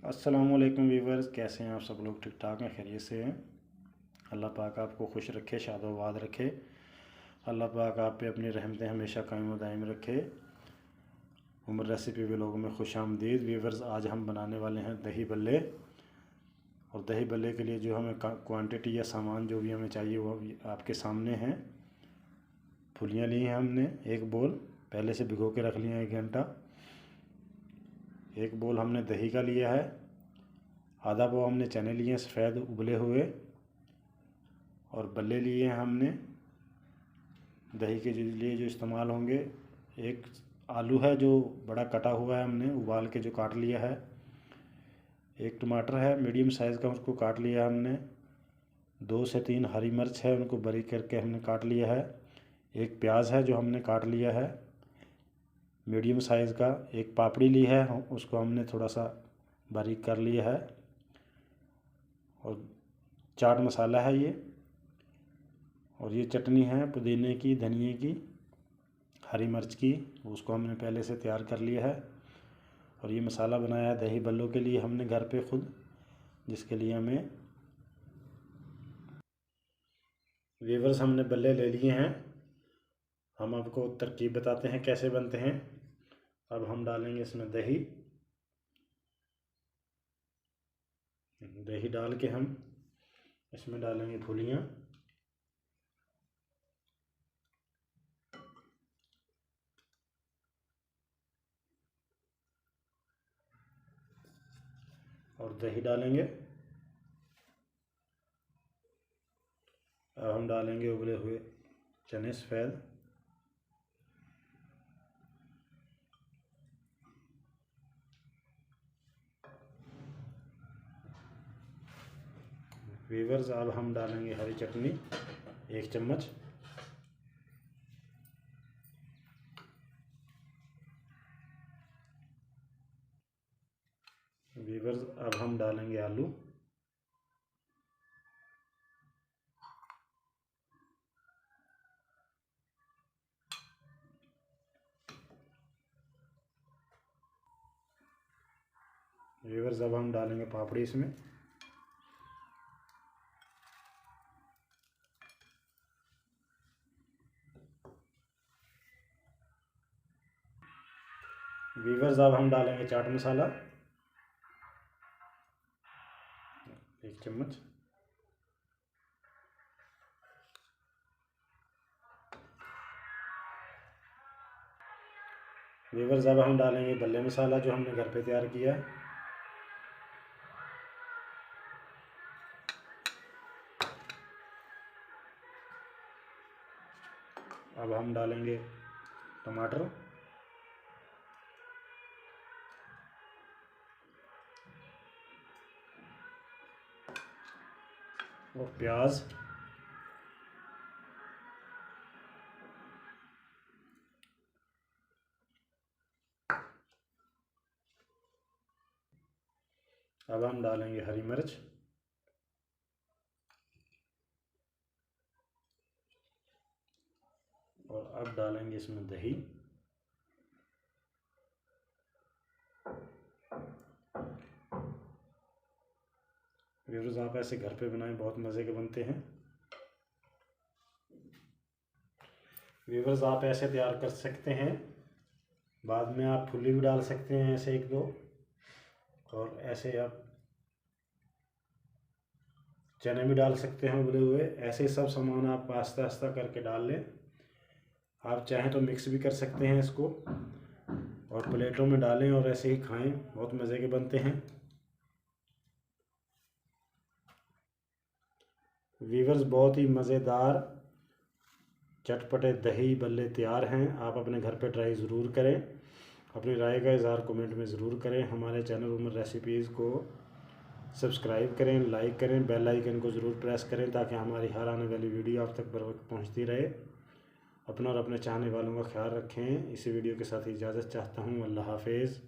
अस्सलामुअलैकुम वीवर्स, कैसे हैं आप सब लोग? ठीक ठाक हैं, खैरियत से हैं। अल्लाह पाक आपको खुश रखे, शादोबाद रखे। अल्लाह पाक आप पे अपनी रहमतें हमेशा कायम व दायम रखे। उमर रेसिपी व्लॉग में खुश आमदीद वीवर्स। आज हम बनाने वाले हैं दही बल्ले। और दही बल्ले के लिए जो हमें क्वांटिटी या सामान जो भी हमें चाहिए वो आपके सामने हैं। फुलियाँ ली हैं हमने, एक बोल पहले से भिगो के रख लिया 1 घंटा। एक बोल हमने दही का लिया है। आधा पाव हमने चने लिए हैं सफ़ेद उबले हुए। और बल्ले लिए हैं हमने दही के लिए जो इस्तेमाल होंगे। एक आलू है जो बड़ा कटा हुआ है, हमने उबाल के जो काट लिया है। एक टमाटर है मीडियम साइज़ का, उसको काट लिया है हमने। 2 से 3 हरी मिर्च है, उनको बारीक करके हमने काट लिया है। एक प्याज है जो हमने काट लिया है मीडियम साइज़ का। एक पापड़ी ली है, उसको हमने थोड़ा सा बारीक कर लिया है। और चाट मसाला है ये। और ये चटनी है पुदीने की, धनिए की, हरी मिर्च की, उसको हमने पहले से तैयार कर लिया है। और ये मसाला बनाया है दही बल्लों के लिए हमने घर पे खुद, जिसके लिए हमें वीवर्स हमने बल्ले ले लिए हैं। हम आपको तरकीब बताते हैं कैसे बनते हैं। अब हम डालेंगे इसमें दही। दही डाल के हम इसमें डालेंगे फुलियाँ। और दही डालेंगे। अब हम डालेंगे उबले हुए चने सफ़ेद। वीवर्स अब हम डालेंगे हरी चटनी 1 चम्मच। वीवर्स अब हम डालेंगे आलू। वीवर्स अब हम डालेंगे पापड़ी इसमें। वीवर्स अब हम डालेंगे चाट मसाला 1 चम्मच। वीवर्स अब हम डालेंगे बल्ले मसाला जो हमने घर पे तैयार किया है। अब हम डालेंगे टमाटर और प्याज। अब हम डालेंगे हरी मिर्च। और अब डालेंगे इसमें दही। व्यूअर्स आप ऐसे घर पे बनाएं, बहुत मज़े के बनते हैं। व्यूअर्स आप ऐसे तैयार कर सकते हैं। बाद में आप फुल्ली भी डाल सकते हैं ऐसे 1-2। और ऐसे आप चने भी डाल सकते हैं उबले हुए। ऐसे सब सामान आप आस्ता आस्ता करके डाल लें। आप चाहें तो मिक्स भी कर सकते हैं इसको और प्लेटों में डालें और ऐसे ही खाएं, बहुत मज़े के बनते हैं। वीवर्स बहुत ही मज़ेदार चटपटे दही बल्ले तैयार हैं। आप अपने घर पे ट्राई ज़रूर करें। अपनी राय का इज़हार कमेंट में ज़रूर करें। हमारे चैनल उमर रेसिपीज़ को सब्सक्राइब करें, लाइक करें, बेल आइकन को ज़रूर प्रेस करें ताकि हमारी हर आने वाली वीडियो आप तक बर वक्त पहुँचती रहे। अपना और अपने चाहने वालों का ख्याल रखें। इसी वीडियो के साथ इजाज़त चाहता हूँ। अल्लाह हाफिज़।